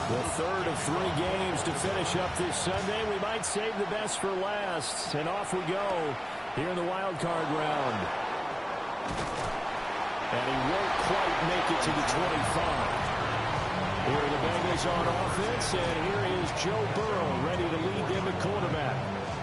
The third of 3 games to finish up this Sunday. We might save the best for last. And off we go here in the wild card round. And he won't quite make it to the 25. Here are the Bengals on offense, and here is Joe Burrow ready to lead them at quarterback.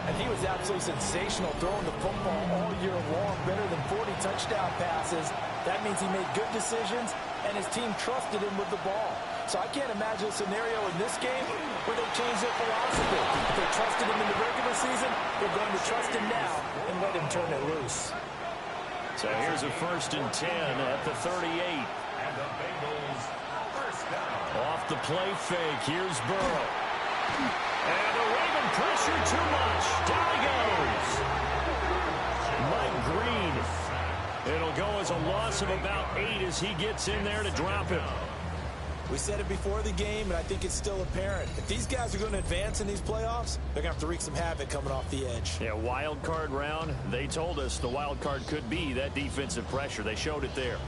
And he was absolutely sensational throwing the football all year long, better than 40 touchdown passes. That means he made good decisions, and his team trusted him with the ball. So I can't imagine a scenario in this game where they change their philosophy. If they trusted him in the regular season, they're going to trust him now and let him turn it loose. So here's a 1st and 10 at the 38. And the Bengals first down. Off the play fake, here's Burrow. And the Raven pressure too much. Down he goes. Mike Green. It'll go as a loss of about 8 as he gets in there to drop him. We said it before the game, and I think it's still apparent. If these guys are going to advance in these playoffs, they're going to have to wreak some havoc coming off the edge. Yeah, wild card round. They told us the wild card could be that defensive pressure. They showed it there.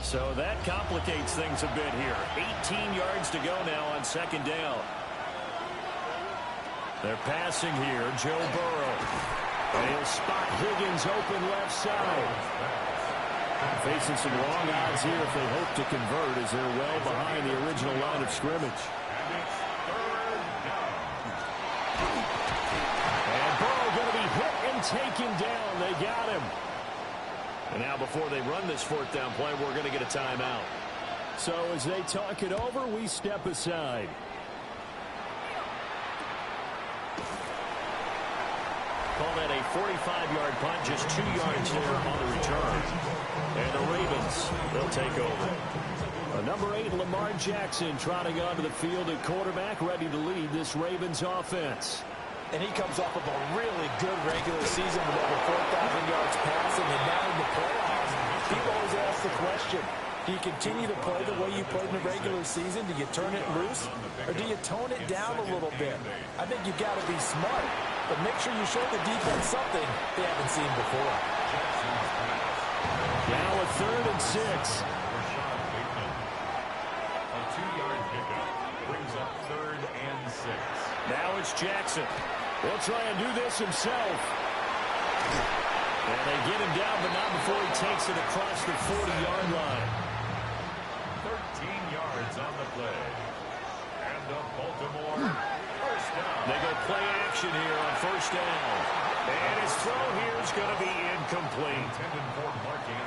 So that complicates things a bit here. 18 yards to go now on 2nd down. They're passing here. Joe Burrow. And he'll spot Higgins open left side. Facing some long odds here if they hope to convert as they're well behind the original line of scrimmage. And Burrow going to be hit and taken down. They got him. And now before they run this 4th down play, we're going to get a timeout. So as they talk it over, we step aside. Call that a 45-yard punt, just 2 yards there on the return. And the Ravens, they'll take over. Number 8, Lamar Jackson, trotting onto the field at quarterback, ready to lead this Ravens offense. And he comes off of a really good regular season with over 4,000 yards passing, and now in the playoffs, people always ask the question, do you continue to play the way you played in the regular season? Do you turn it loose, or do you tone it down a little bit? I think you've got to be smart, but make sure you show the defense something they haven't seen before. Now a 3rd and 6. A 2-yard pickup brings up 3rd and 6. Now it's Jackson. He'll try and do this himself. And they get him down, but not before he takes it across the 40-yard line. 13 yards on the play. And the Baltimore first down. They go play action here on 1st down. And his throw here is going to be incomplete.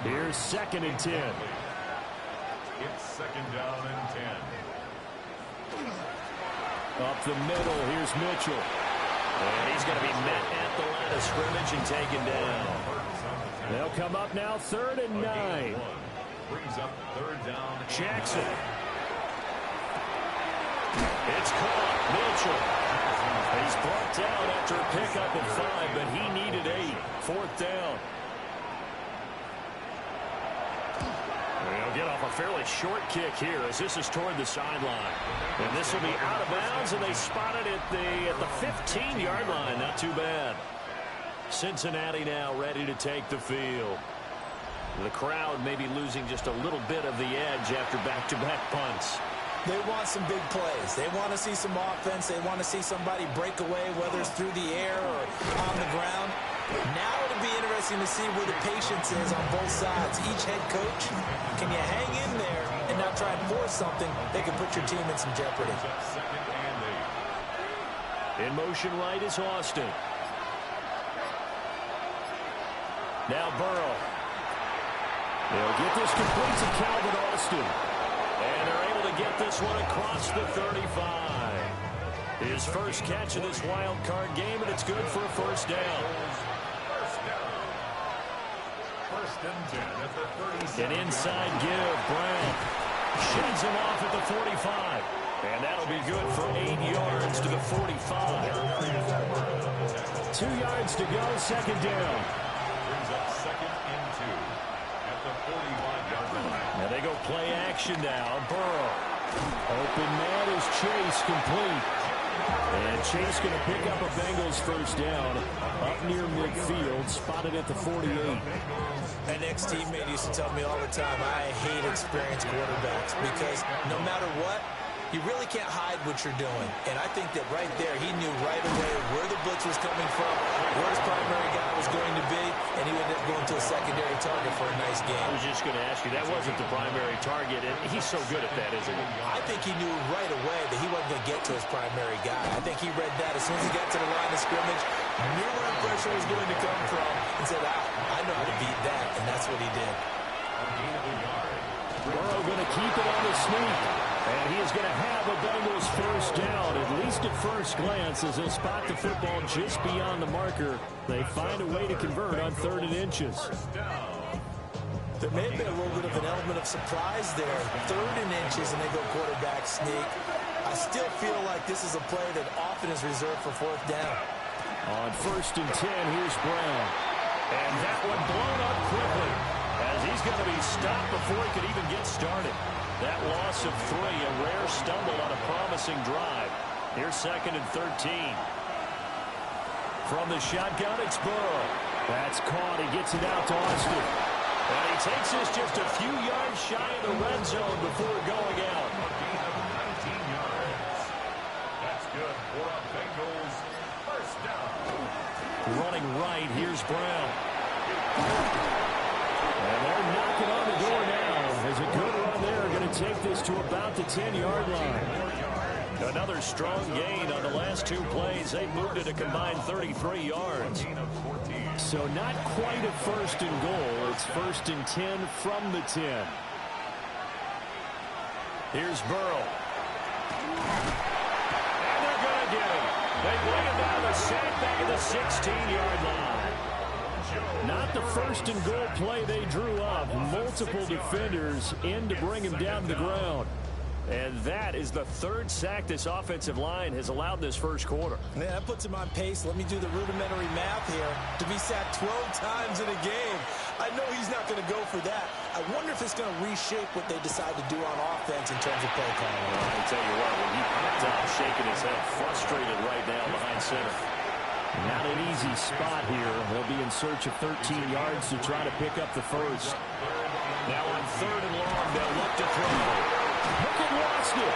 Here's 2nd and 10. It's 2nd down and 10. Up the middle, here's Mitchell. And he's going to be met at the line of scrimmage and taken down. They'll come up now 3rd and 9. Brings up 3rd down. Jackson. It's caught. Mitchell. He's brought down after a pickup of 5, but he needed 8. 4th down. They'll get off a fairly short kick here as this is toward the sideline. And this will be out of bounds, and they spot it at the 15-yard line. Not too bad. Cincinnati now ready to take the field. The crowd may be losing just a little bit of the edge after back-to-back punts. They want some big plays. They want to see some offense. They want to see somebody break away, whether it's through the air or on the ground. Now it'll be interesting to see where the patience is on both sides. Each head coach, can you hang in there and not try and force something that can put your team in some jeopardy? In motion right is Austin. Now Burrow. They'll get this complete to Calvin Austin. And they're able to get this one across the 35. His first catch of this wild card game, and it's good for a 1st down. First and 10 at the 37. An inside give. Brown sheds him off at the 45. And that'll be good for 8 yards to the 45. 2 yards to go, 2nd down. Brings up 2nd and 2 at the 45-yard line. Now they go play action now. Burrow. Open man is Chase, complete. And Chase going to pick up a Bengals 1st down up near midfield, spotted at the 48. An ex-teammate used to tell me all the time, I hate experienced quarterbacks because no matter what, you really can't hide what you're doing. And I think that right there, he knew right away where the blitz was coming from, where his primary guy was going to be, and he ended up going to a secondary target for a nice game. I was just going to ask you, that wasn't the primary target, and he's so good at that, isn't he? I think he knew right away that he wasn't going to get to his primary guy. I think he read that as soon as he got to the line of scrimmage, knew where the pressure was going to come from, and said, I know how to beat that, and that's what he did. Burrow going to keep it on the sneak. And he is going to have a Bengals first down, at least at first glance, as he'll spot the football just beyond the marker. They find a way to convert on 3rd and inches. There may have been a little bit of an element of surprise there. 3rd and inches, and they go quarterback sneak. I still feel like this is a play that often is reserved for 4th down. On 1st and 10, here's Brown. And that one blown up quickly, as he's going to be stopped before he could even get started. That loss of 3, a rare stumble on a promising drive. Here's 2nd and 13. From the shotgun, it's Burrow. That's caught. He gets it out to Austin. And he takes this just a few yards shy of the red zone before going out. 19 yards. That's good for a Bengals first down. Running right, here's Brown. And they're knocking on the door now. There's a good run there. Going to take this to about the 10-yard line. Another strong gain on the last 2 plays. They've moved it a combined 33 yards. So not quite a 1st and goal. It's 1st and 10 from the 10. Here's Burrow. And they're going to get him. They bring him down the sack back at the 16-yard line. Not the 1st and goal play they drew up. Multiple defenders in to bring him down to the ground. And that is the 3rd sack this offensive line has allowed this first quarter. Yeah, that puts him on pace. Let me do the rudimentary math here. To be sacked 12 times in a game, I know he's not going to go for that. I wonder if it's going to reshape what they decide to do on offense in terms of play calling. Well, I tell you what, when he popped out shaking his head, frustrated right now behind center. Not an easy spot here. They'll be in search of 13 yards to try to pick up the first. Now on 3rd and long, they'll look to throw. Pickett lost it.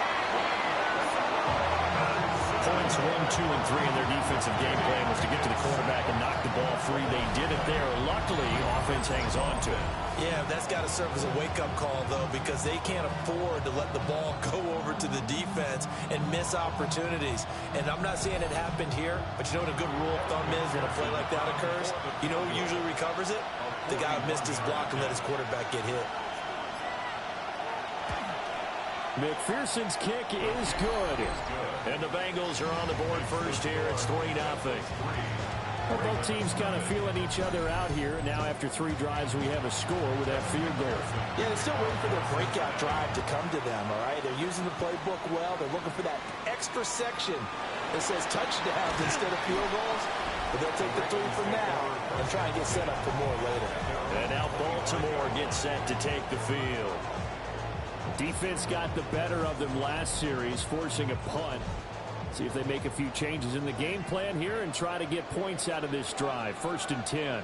Points 1, 2, and 3 in their defensive game plan was to get to the quarterback and knock the ball free. They did it there. Luckily, offense hangs on to it. Yeah, that's got to serve as a wake-up call, though, because they can't afford to let the ball go over to the defense and miss opportunities. And I'm not saying it happened here, but you know what a good rule of thumb is when a play like that occurs? You know who usually recovers it? The guy who missed his block and let his quarterback get hit. McPherson's kick is good. And the Bengals are on the board first here. It's 3-0. Well, both teams kind of feeling each other out here. Now after 3 drives, we have a score with that field goal. Yeah, they're still waiting for their breakout drive to come to them, all right? They're using the playbook well. They're looking for that extra section that says touchdowns instead of field goals. But they'll take the 3 for now and try and get set up for more later. And now Baltimore gets set to take the field. Defense got the better of them last series, forcing a punt. See if they make a few changes in the game plan here and try to get points out of this drive. 1st and 10.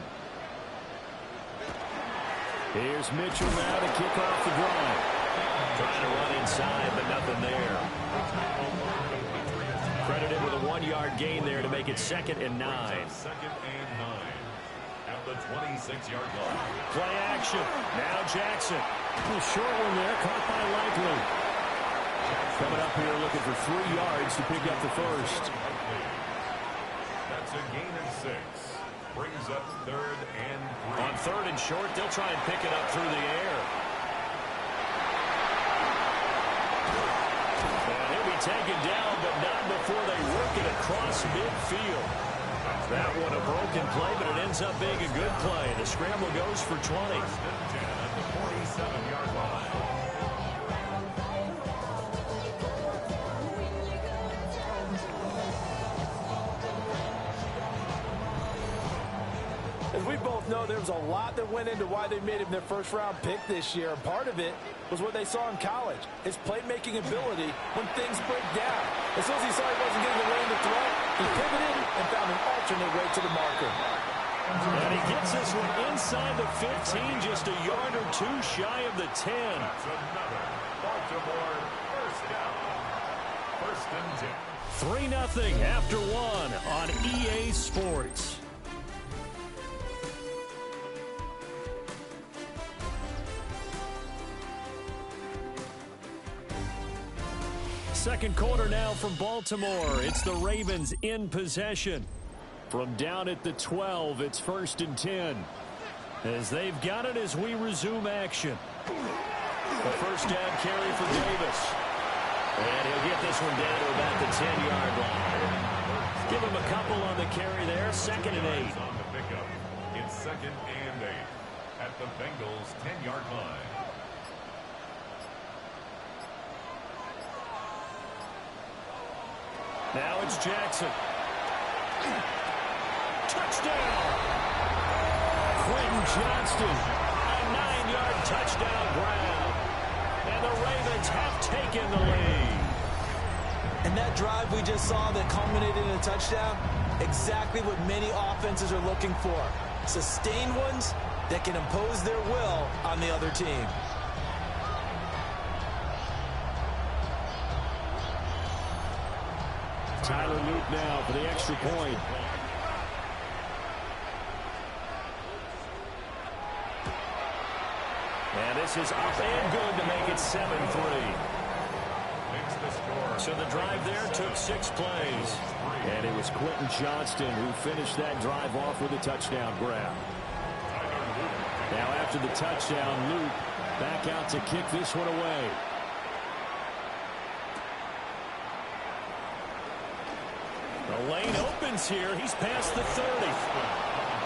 Here's Mitchell now to kick off the drive. Trying to run inside, but nothing there. Credited with a 1-yard gain there to make it 2nd and 9. 2nd and 9. At the 26-yard line. Play action. Now Jackson. A short one there, caught by Likely. Coming up here looking for 3 yards to pick up the first. That's a gain of 6. Brings up 3rd and 3. On 3rd and short, they'll try and pick it up through the air. And he'll be taken down, but not before they work it across midfield. That one a broken play, but it ends up being a good play. The scramble goes for 20. 1st and 10 at the 47-yard line. As we both know, there was a lot that went into why they made him their first-round pick this year. And part of it was what they saw in college, his playmaking ability when things break down. As soon as he saw he wasn't getting the lane to throw, he pivoted and found an alternate way to the marker. And he gets this one inside the 15, just a yard or 2 shy of the 10. That's another Baltimore first down. First and 10. 3-0 after one on EA Sports. Second quarter now from Baltimore. It's the Ravens in possession. From down at the 12, it's 1st and 10. As they've got it as we resume action. The first down carry for Davis. And he'll get this one down to about the 10-yard line. Give him a couple on the carry there. 2nd and 8. On the pickup. It's 2nd and 8 at the Bengals' 10-yard line. Now it's Jackson. Touchdown! Quentin Johnston, a 9-yard touchdown grab. And the Ravens have taken the lead. And that drive we just saw that culminated in a touchdown, exactly what many offenses are looking for. Sustained ones that can impose their will on the other team. Tyler Luke now for the extra point. And this is up and good to make it 7-3. So the drive there took 6 plays. And it was Quentin Johnston who finished that drive off with a touchdown grab. Now after the touchdown, Luke back out to kick this one away. The lane opens here. He's past the 30.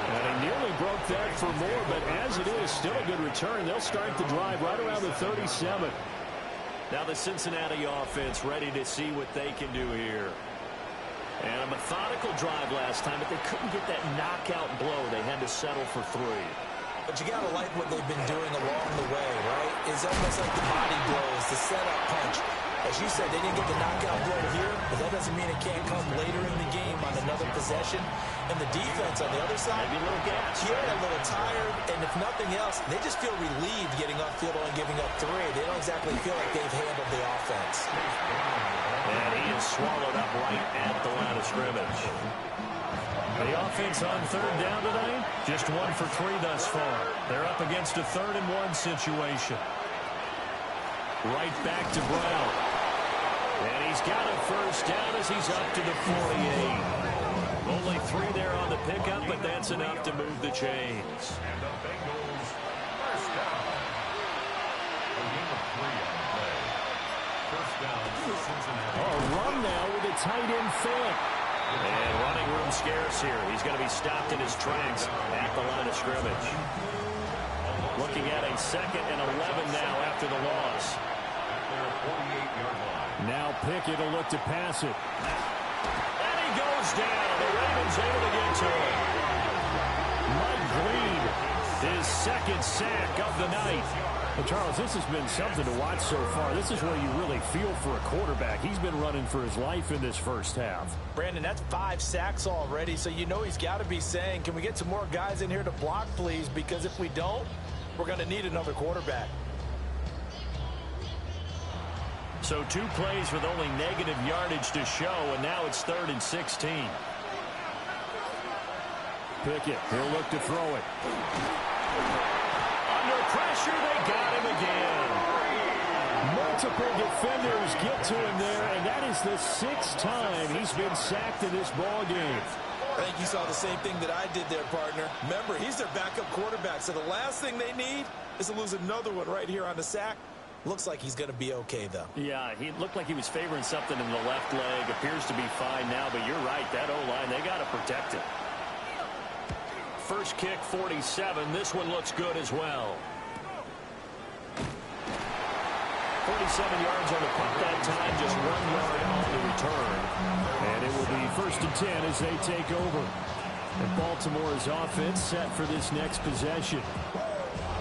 And he nearly broke that for more, but as it is, still a good return. They'll start the drive right around the 37. Now the Cincinnati offense ready to see what they can do here. And a methodical drive last time, but they couldn't get that knockout blow. They had to settle for 3. But you got to like what they've been doing along the way, right? It's almost like the body blows, the setup punch. As you said, they didn't get the knockout blow here, but that doesn't mean it can't come later in the game on another possession. And the defense on the other side, maybe a little gas, yeah, a little tired, and if nothing else, they just feel relieved getting upfield and giving up 3. They don't exactly feel like they've handled the offense. And he is swallowed up right at the line of scrimmage. The offense on 3rd down today, just 1 for 3 thus far. They're up against a 3rd and 1 situation. Right back to Brown. And he's got a first down as he's up to the 48. Only 3 there on the pickup, but that's enough to move the chains. And the Bengals first down. A game of 3 on the play. First down for Cincinnati. A run now with a tight end fit. And running room scarce here. He's going to be stopped in his tracks at the line of scrimmage. Looking at a 2nd and 11 now after the loss. At their 48-yard line. Now Pickett will look to pass it. And he goes down. The Ravens able to get to him. Mike Green, his 2nd sack of the night. Well, Charles, this has been something to watch so far. This is where you really feel for a quarterback. He's been running for his life in this first half. Brandon, that's 5 sacks already, so you know he's got to be saying, can we get some more guys in here to block, please? Because if we don't, we're going to need another quarterback. So 2 plays with only negative yardage to show, and now it's 3rd and 16. Pickett, he'll look to throw it. Under pressure, they got him again. Multiple defenders get to him there, and that is the 6th time he's been sacked in this ball game. I think you saw the same thing that I did there, partner. Remember, he's their backup quarterback, so the last thing they need is to lose another one right here on the sack. Looks like he's going to be okay, though. Yeah, he looked like he was favoring something in the left leg. Appears to be fine now, but you're right. That O-line, they got to protect it. First kick, 47. This one looks good as well. 47 yards on the punt that time, just 1 yard on the return. And it will be 1st and 10 as they take over. And Baltimore's offense set for this next possession.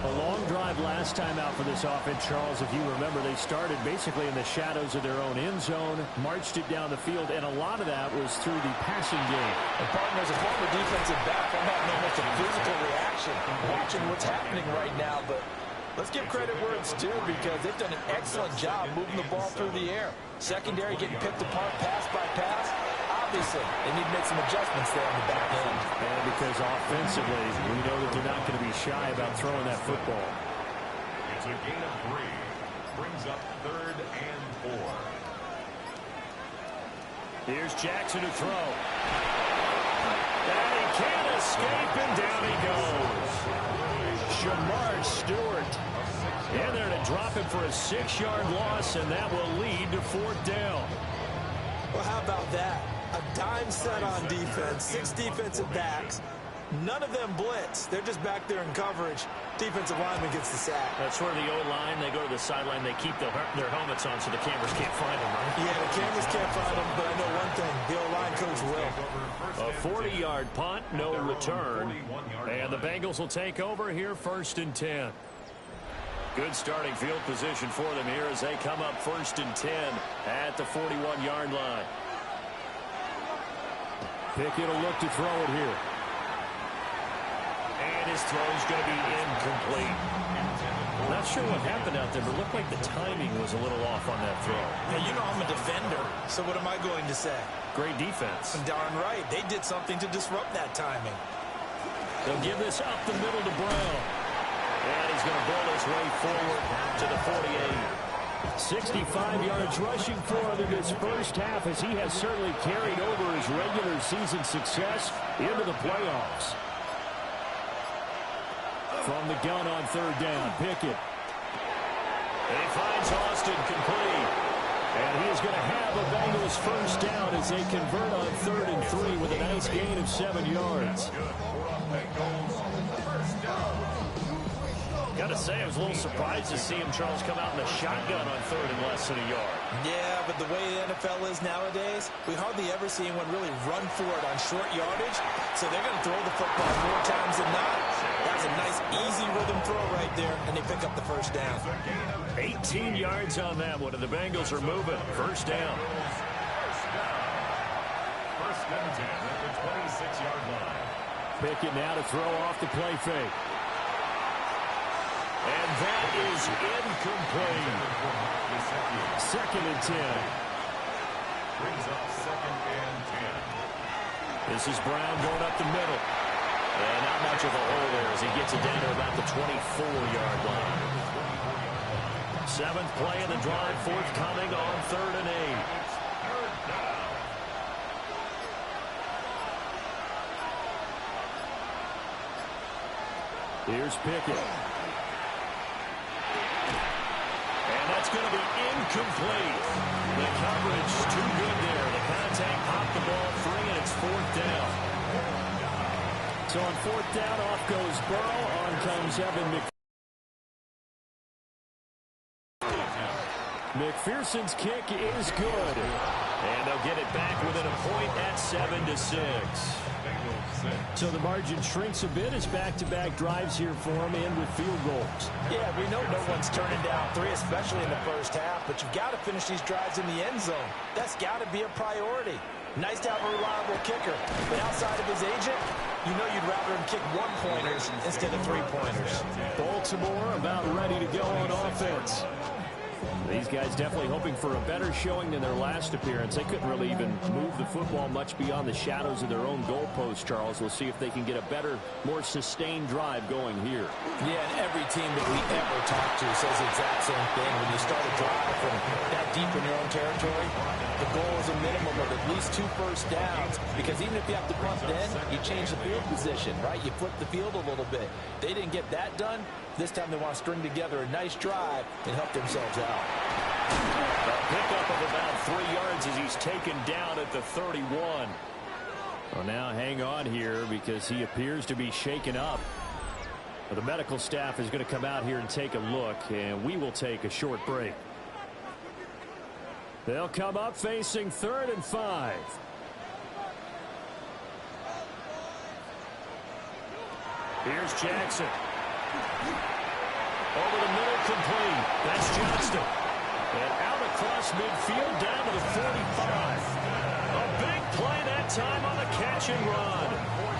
A long drive last time out for this offense, Charles. If you remember, they started basically in the shadows of their own end zone, marched it down the field, and a lot of that was through the passing game. And partner, as a former defensive back, I'm having almost a physical reaction watching what's happening right now, but let's let's give credit where it's due because they've done an excellent job moving the ball through the air. Secondary getting picked apart pass by pass. Obviously, they need to make some adjustments there on the back end. And because offensively, we know that they're not going to be shy about throwing that football. It's a gain of 3. Brings up 3rd and 4. Here's Jackson to throw. And he can't escape, and down he goes. Shamar Stewart in there to drop it for a 6-yard loss, and that will lead to 4th down. Well, how about that? A dime set on defense, 6 defensive backs. None of them blitz. They're just back there in coverage. Defensive lineman gets the sack. That's where the O-line, they go to the sideline, they keep their helmets on so the cameras can't find them, right? Yeah, the cameras can't find them, but I know one thing. The O-line coach will. A 40-yard punt, no return. And the Bengals will take over here 1st and 10. Good starting field position for them here as they come up 1st and 10 at the 41-yard line. Pickett will look to throw it here. And his throw is going to be incomplete. Not sure what happened out there, but it looked like the timing was a little off on that throw. Hey, you know I'm a defender, so what am I going to say? Great defense. Darn right. They did something to disrupt that timing. They'll give this up the middle to Brown. And he's going to bowl his way forward to the 48. 65 yards rushing for him in this first half as he has certainly carried over his regular season success into the playoffs. From the gun on 3rd down, Pickett. And he finds Austin complete. And he is going to have a Bengals first down as they convert on 3rd and 3 with a nice gain of 7 yards. Got to say, I was a little surprised to see him, Charles, come out in a shotgun on 3rd and less than a yard. Yeah, but the way the NFL is nowadays, we hardly ever see anyone really run for it on short yardage. So they're going to throw the football more times than not. That's a nice, easy rhythm throw right there, and they pick up the first down. 18 yards on that one, and the Bengals are moving. First down. First and 10 at the 26-yard line. Pickett now to throw off the play fake. And that is incomplete. 2nd and 10. Brings up 2nd and 10. This is Brown going up the middle. And not much of a hole there as he gets it down to about the 24-yard line. 7th play in the drive, forthcoming on 3rd and 8. Here's Pickett. And that's going to be incomplete. The coverage too good there. The contact popped the ball free, and it's 4th down. So on 4th down, off goes Burrow. On comes Evan McPherson's kick is good. And they'll get it back within a point at 7-6. So the margin shrinks a bit as back-to-back drives here for them and with field goals. Yeah, we know no one's turning down 3, especially in the first half, but you've got to finish these drives in the end zone. That's got to be a priority. Nice to have a reliable kicker, but outside of his agent, you know you'd rather him kick 1-pointers instead of 3-pointers. Baltimore about ready to go on offense. These guys definitely hoping for a better showing than their last appearance. They couldn't really even move the football much beyond the shadows of their own goalpost, Charles. We'll see if they can get a better, more sustained drive going here. Yeah, and every team that we ever talk to says the exact same thing. When you start a drive from that deep in your own territory, the goal is a minimum of at least 2 first downs, because even if you have to punt then, you change the field position, right? You flip the field a little bit. They didn't get that done. This time they want to string together a nice drive and help themselves out. A pickup of about 3 yards as he's taken down at the 31. Well, now hang on here because he appears to be shaken up. Well, the medical staff is going to come out here and take a look, and we will take a short break. They'll come up facing 3rd and 5. Here's Jackson. Over the middle, complete. That's Johnston. And out across midfield, down to the 45. A big play that time on the catch and run.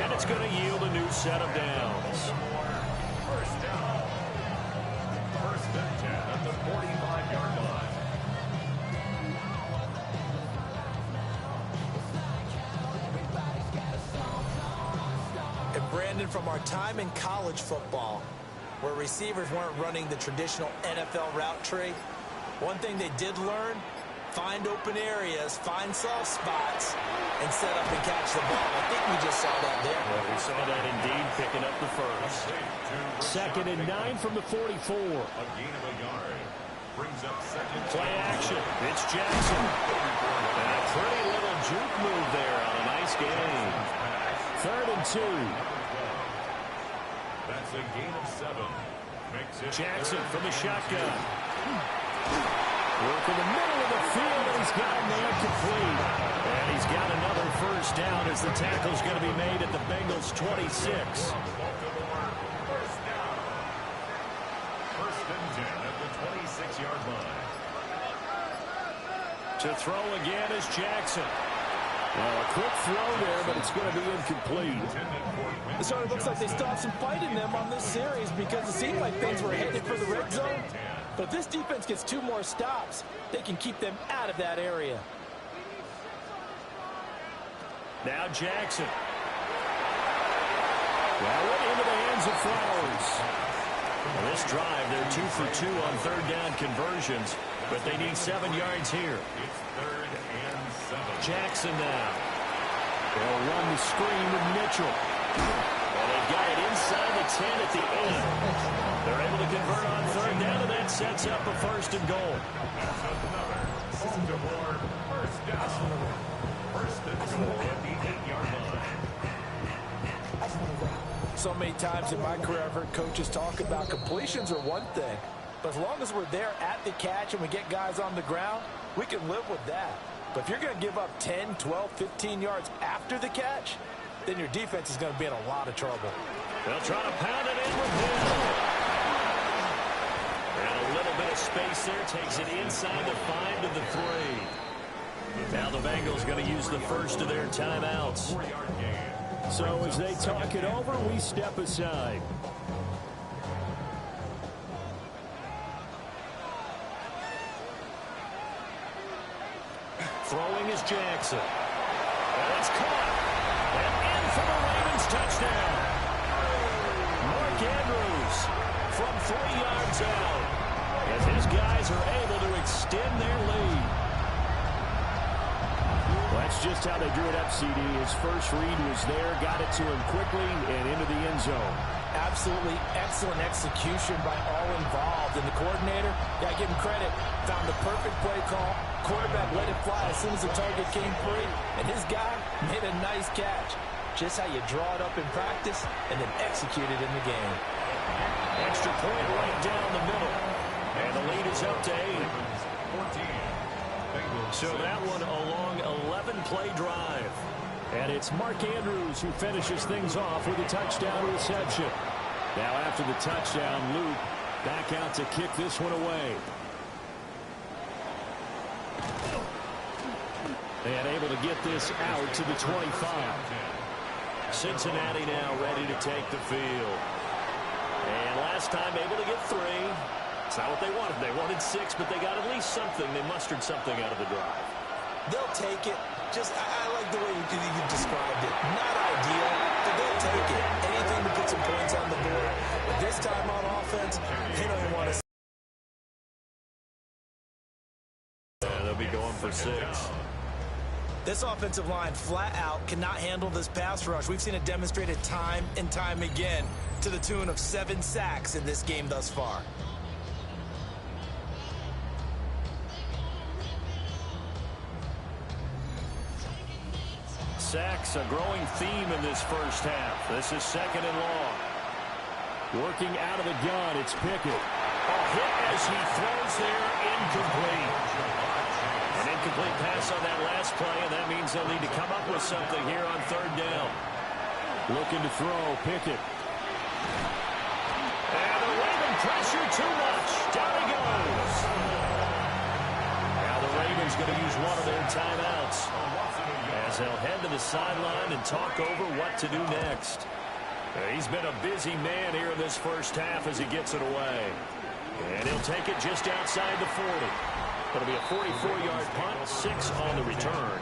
And it's going to yield a new set of downs. Brendan, from our time in college football, where receivers weren't running the traditional NFL route tree, one thing they did learn: find open areas, find soft spots, and set up and catch the ball. I think we just saw that there. Well, we saw that indeed, picking up the first. 2nd and 9 from the 44. A gain of a yard. Brings up second. Play action. It's Jackson. And a pretty little juke move there on a nice gain. 3rd and 2. That's a gain of 7. Makes it Jackson from the shotgun. Work in the middle of the field, and he's got him there complete. And he's got another first down as the tackle's going to be made at the Bengals' 26. Baltimore, first down. 1st and 10 at the 26-yard line. To throw again is Jackson. Well, a quick throw there, but it's going to be incomplete. So it looks like they still have some fight in them on this series, because it seemed like things were headed for the red zone. But if this defense gets 2 more stops, they can keep them out of that area. Now Jackson. Well, into the hands of Flowers. Well, this drive, they're 2 for 2 on 3rd down conversions, but they need 7 yards here. It's 3rd and 7. Jackson now. They'll run the screen with Mitchell. Well, they've got it inside the 10 at the end. They're able to convert on 3rd down, and that sets up a 1st and goal. That's another Baltimore first down. 1st and goal at the 8-yard line. So many times in my career I've heard coaches talk about completions are one thing, but as long as we're there at the catch and we get guys on the ground, we can live with that. But if you're going to give up 10, 12, 15 yards after the catch, then your defense is going to be in a lot of trouble. They'll try to pound it in with him. And a little bit of space there, takes it inside the 5 to the 3. Now the Bengals going to use the first of their timeouts. 4-yard gain. So as they talk it over, we step aside. Throwing is Jackson. And it's caught. And in for the Ravens touchdown. Mark Andrews from 3 yards out. As his guys are able to extend their lead. Well, that's just how they drew it up, CD. His first read was there, got it to him quickly, and into the end zone. Absolutely excellent execution by all involved. And the coordinator, got to give him credit, found the perfect play call. Quarterback let it fly as soon as the target came free, and his guy made a nice catch. Just how you draw it up in practice and then execute it in the game. Extra point right down the middle. And the lead is up to 8. 14. So that one a long 11-play drive. And it's Mark Andrews who finishes things off with a touchdown reception. Now after the touchdown, Luke back out to kick this one away. And able to get this out to the 25. Cincinnati now ready to take the field. And last time able to get 3. It's not what they wanted. They wanted 6, but they got at least something. They mustered something out of the drive. They'll take it. Just, I like the way you described it. Not ideal, but they'll take it. Anything to put some points on the board. But this time on offense, they don't even want to. They'll be going for 6. This offensive line flat out cannot handle this pass rush. We've seen it demonstrated time and time again to the tune of 7 sacks in this game thus far. Sacks, a growing theme in this first half. This is 2nd and long. Working out of the gun, it's Pickett. A hit as he throws there, incomplete. An incomplete pass on that last play, and that means they'll need to come up with something here on 3rd down. Looking to throw, Pickett. And the Raven pressure too much. Down he goes. Now the Ravens going to use one of their timeouts, as they'll head to the sideline and talk over what to do next. He's been a busy man here in this first half as he gets it away. And he'll take it just outside the 40. It'll be a 44-yard punt, 6 on the return.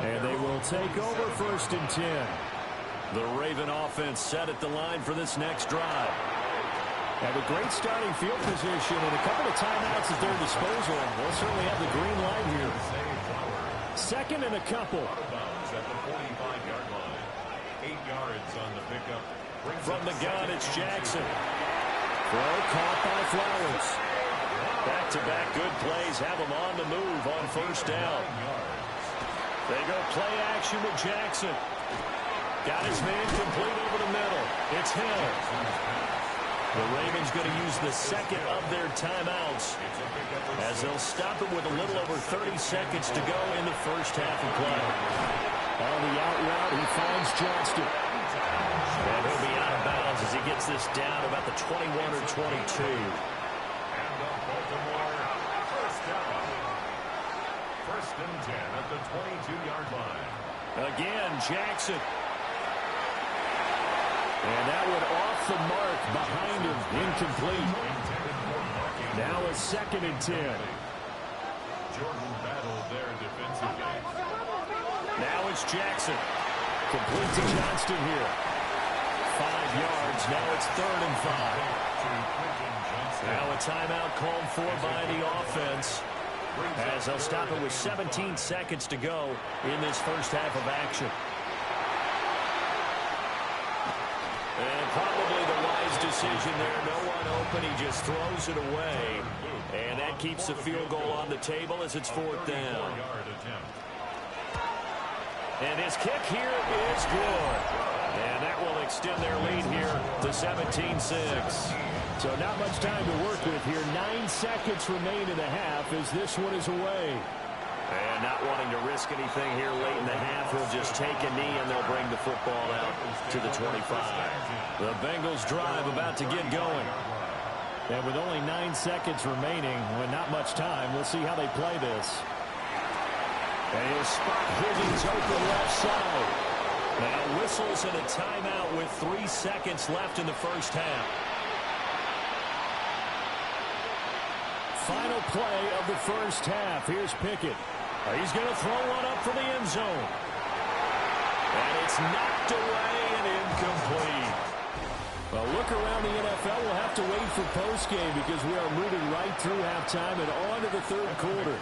And they will take over 1st and 10. The Raven offense set at the line for this next drive. Have a great starting field position and a couple of timeouts at their disposal. They'll certainly have the green light here. Second and a couple. At the 45-yard line. 8 yards on the pickup. From the gun, it's Jackson. Throw caught by Flowers. Back-to-back good plays have him on the move on first down. They go play action with Jackson. Got his man complete over the middle. It's Hill. The Ravens going to use the second of their timeouts as they'll stop it with a little over 30 seconds to go in the first half of play. On the out route, he finds Johnston. And he'll be out of bounds as he gets this down about the 21 or 22. And the Baltimore first down. First and 10 at the 22-yard line. Again, Jackson. And that one off the mark behind him, incomplete. Now a second and 10. Jordan battled there defensively. Now it's Jackson. Complete to Johnston here. 5 yards. Now it's 3rd and 5. Now a timeout called for by the offense as they'll stop it with 17 seconds to go in this first half of action. And probably the wise decision there. No one open. He just throws it away. And that keeps the field goal on the table as it's 4th down. And his kick here is good. And that will extend their lead here to 17-6. So not much time to work with here. 9 seconds remain in the half as this one is away. And not wanting to risk anything here late in the half, he'll just take a knee and they'll bring the football out to the 25. The Bengals drive about to get going. And with only 9 seconds remaining, with not much time, we'll see how they play this. And he'll spot Higgins open left side. Now whistles and a timeout with 3 seconds left in the first half. Final play of the first half. Here's Pickett. He's going to throw one up for the end zone. And it's knocked away and incomplete. Well, look around the NFL. We'll have to wait for postgame because we are moving right through halftime and on to the third quarter.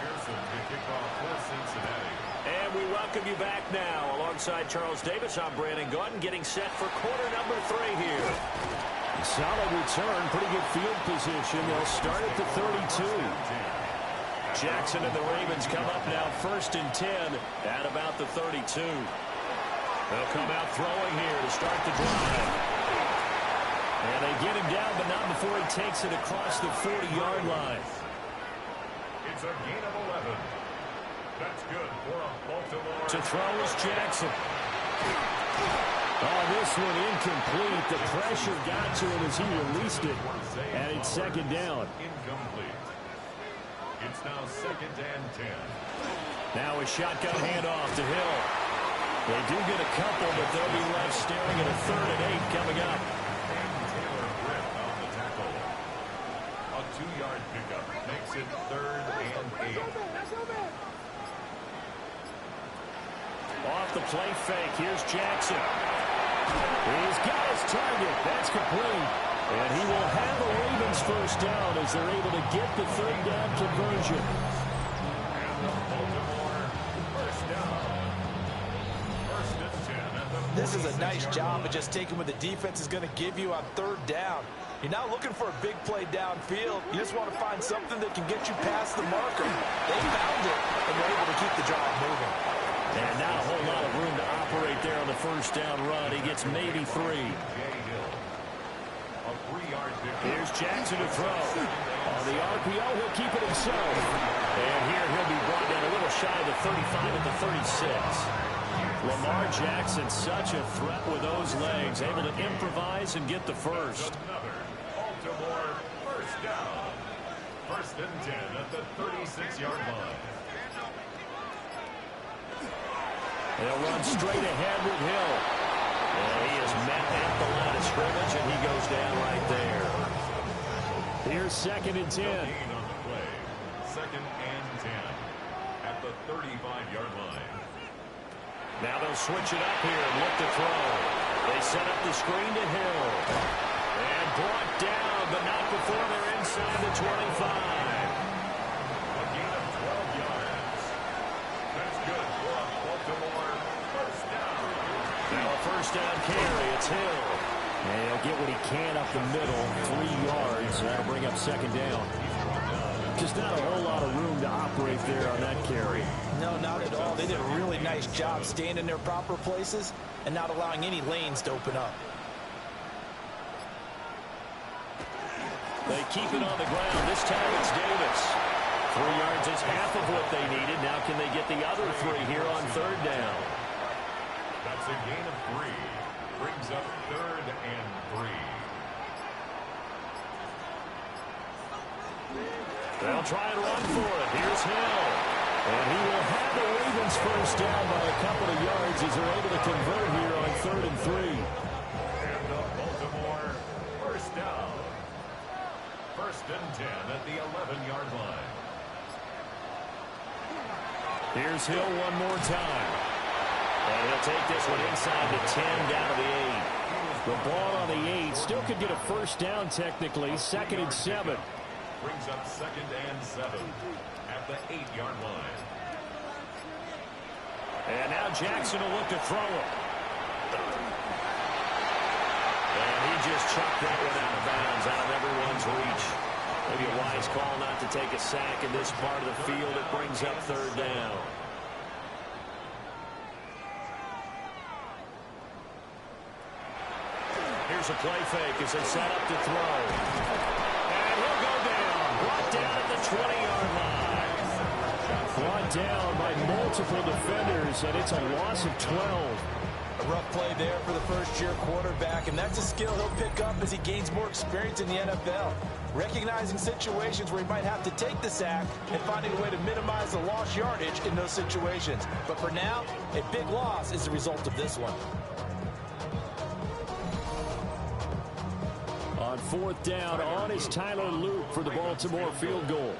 And we welcome you back now. Alongside Charles Davis, I'm Brandon Gautin getting set for quarter number 3 here. Solid return, pretty good field position. They'll start at the 32. Jackson and the Ravens come up now 1st and 10 at about the 32. They'll come out throwing here to start the drive. And they get him down, but not before he takes it across the 40-yard line. It's a gain of 11. That's good for a Baltimore. To throw is Jackson. Oh, this one incomplete. The pressure got to him as he released it. And it's 2nd down. Incomplete. It's now 2nd and 10. Now a shotgun handoff to Hill. They do get a couple, but they'll be left staring at a 3rd and 8 coming up. And Taylor Britt on the tackle. A 2-yard pickup makes it 3rd and 8. Off the play fake, here's Jackson. He's got his target. That's complete. And he will have a Ravens first down as they're able to get the 3rd down conversion. And the Baltimore first down. 1st and 10 at the 46. This is a nice job of just taking what the defense is going to give you on 3rd down. You're not looking for a big play downfield. You just want to find something that can get you past the marker. They found it, and they're able to keep the drive moving. And not a whole lot of room to operate there on the first down run. He gets maybe 3. Here's Jackson to throw. On the RPO, he'll keep it himself. And here he'll be brought down a little shy of the 35 at the 36. Lamar Jackson, such a threat with those legs, able to improvise and get the first. Another Baltimore first down. 1st and 10 at the 36-yard line. They'll run straight ahead with Hill. And he is met at the line of scrimmage, and he goes down right there. Here's 2nd and 10. Gain on the play. 2nd and 10 at the 35-yard line. Now they'll switch it up here and look to throw. They set up the screen to Hill. And brought down, but not before they're inside the 25. A gain of 12 yards. That's good for a Baltimore first down. Now a first down carry. It's Hill. And he'll get what he can up the middle, 3 yards. That'll bring up second down. Just not a whole lot of room to operate there on that carry. No, not at all. They did a really nice job staying in their proper places and not allowing any lanes to open up. They keep it on the ground. This time it's Davis. 3 yards is half of what they needed. Now can they get the other 3 here on third down? That's a gain of 3. Brings up 3rd and 3. They'll try and run for it. Here's Hill. And he will have the Ravens first down by a couple of yards as they're able to convert here on 3rd and 3. And the Baltimore first down. 1st and 10 at the 11-yard line. Here's Hill one more time. And he'll take this one inside the 10 down to the 8. The ball on the 8 still could get a first down technically. 2nd and 7. Brings up 2nd and 7 at the 8-yard line. And now Jackson will look to throw it. And he just chucked that one out of bounds, out of everyone's reach. Maybe a wise call not to take a sack in this part of the field. It brings up 3rd down. Here's a play fake as they set up to throw. And he'll go down. Brought down at the 20-yard line. Brought down by multiple defenders, and it's a loss of 12. A rough play there for the first-year quarterback, and that's a skill he'll pick up as he gains more experience in the NFL. Recognizing situations where he might have to take the sack and finding a way to minimize the lost yardage in those situations. But for now, a big loss is the result of this one. On 4th down, on is Tyler Luke for the Baltimore field goal.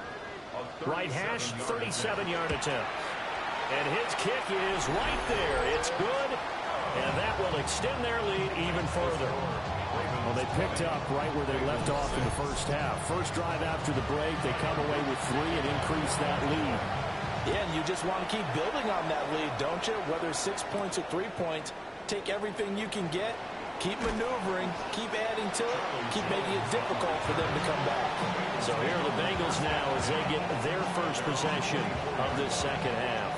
Right hash, 37-yard attempt. And his kick is right there. It's good, and that will extend their lead even further. Well, they picked up right where they left off in the first half. First drive after the break, they come away with 3 and increase that lead. Yeah, and you just want to keep building on that lead, don't you? Whether 6 points or 3 points, take everything you can get. Keep maneuvering, keep adding to it, keep making it difficult for them to come back. So here are the Bengals now as they get their first possession of this second half.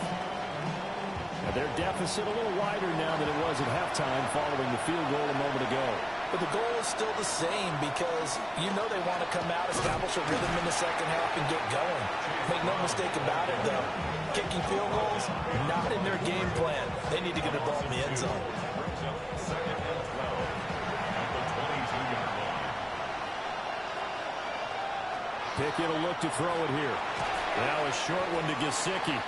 Now their deficit a little wider now than it was at halftime following the field goal a moment ago. But the goal is still the same because you know they want to come out, establish a rhythm in the second half, and get going. Make no mistake about it, though. Kicking field goals, not in their game plan. They need to get the ball in the end zone. Pickett will look to throw it here. Now a short one to Gesicki.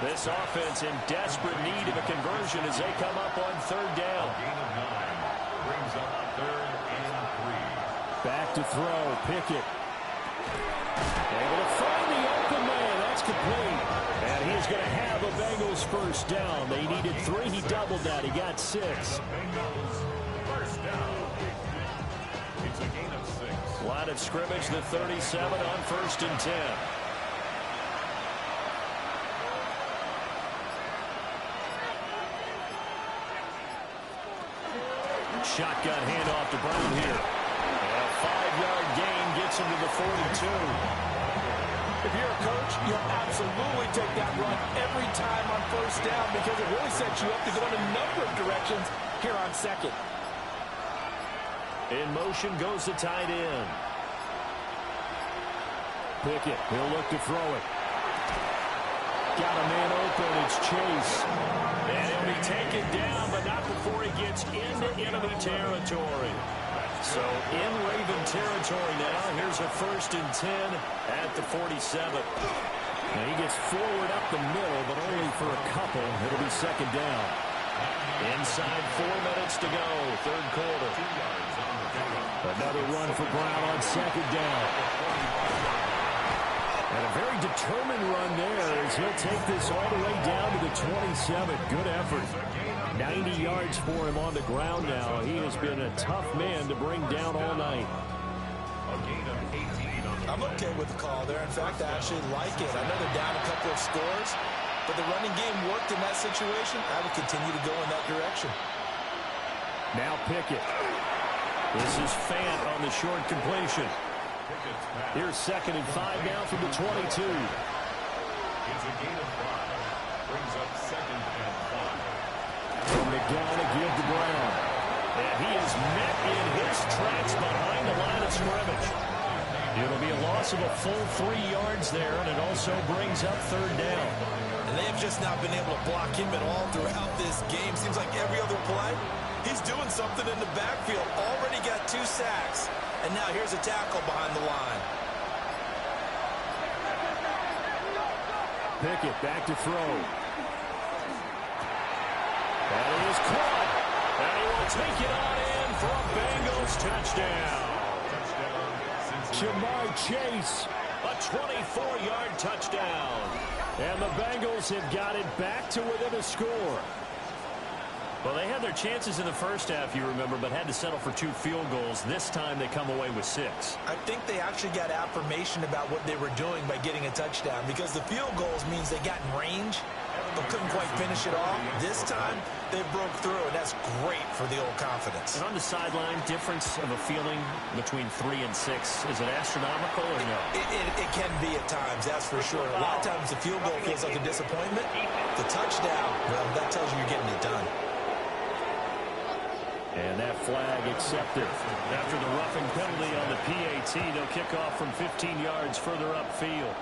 This offense in desperate need of a conversion as they come up on 3rd down. Gain of 9 brings up 3rd and 3. Back to throw, Pickett. Able to find the open man. That's complete. And he's going to have a Bengals first down. They needed 3. He doubled that. He got 6. Bengals first down. It's a gain of 6. Line of scrimmage, the 37 on 1st and 10. Shotgun handoff to Brown here. And a 5-yard gain gets him to the 42. If you're a coach, you'll absolutely take that run every time on first down because it really sets you up to go in a number of directions here on 2nd. In motion goes the tight end. Pickett, he'll look to throw it. Got a man open, it's Chase. And he'll be taken down, but not before he gets into enemy territory. So in Raven territory now. Here's a 1st and 10 at the 47. And he gets forward up the middle, but only for a couple. It'll be 2nd down. Inside 4 minutes to go, 3rd quarter. Another run for Brown on 2nd down. And a very determined run there as he'll take this all the way down to the 27. Good effort. 90 yards for him on the ground now. He has been a tough man to bring down all night. A gain of 18 on the I'm okay with the call there. In fact, I actually like it. I know they're down a couple of scores, but the running game worked in that situation. I would continue to go in that direction. Now Pickett. This is Fant on the short completion. Here's 2nd and 5 now from the 22. It's a gain of 5. Brings up 2nd and 5. From the gun to give to Brown. And he is met in his tracks behind the line of scrimmage. It'll be a loss of a full 3 yards there, and it also brings up 3rd down. And they have just not been able to block him at all throughout this game. Seems like every other play, he's doing something in the backfield. Already got 2 sacks, and now here's a tackle behind the line. Pickett back to throw. That is caught. And he will take it on in for a Bengals touchdown. Jamar Chase. A 24-yard touchdown. And the Bengals have got it back to within a score. Well, they had their chances in the first half, you remember, but had to settle for 2 field goals. This time they come away with 6. I think they actually got affirmation about what they were doing by getting a touchdown, because the field goals means they got in range but couldn't quite finish it off. This time they broke through, and that's great for the old confidence. And on the sideline, difference of a feeling between 3 and 6, is it astronomical or no? It can be at times, that's for sure. A lot of times the field goal feels like a disappointment. The touchdown, well, that tells you you're getting it done. And that flag accepted. After the roughing penalty on the PAT, they'll kick off from 15 yards further upfield.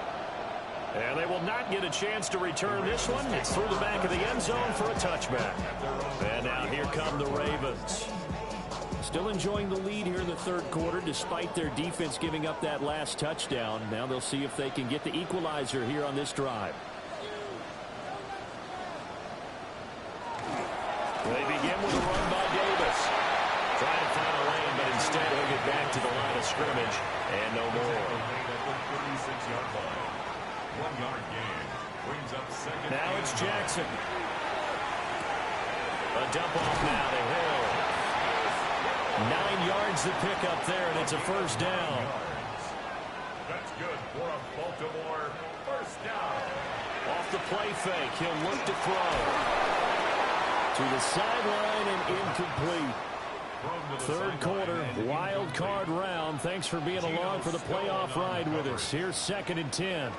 And they will not get a chance to return this one. It's through the back of the end zone for a touchback. And now here come the Ravens. Still enjoying the lead here in the 3rd quarter, despite their defense giving up that last touchdown. Now they'll see if they can get the equalizer here on this drive. They begin with a run by Davis. Trying to find a lane, but instead he'll get back to the line of scrimmage. And no more. 36-yard line. 1-yard gain. Brings up 2nd. Now it's Jackson. A dump off now to Hill. 9 yards to pick up there, and it's a 1st down. That's good for a Baltimore 1st down. Off the play fake, he'll look to throw. To the sideline and incomplete. 3rd quarter, wild card round. Thanks for being along for the playoff ride with us. Here's 2nd and 10.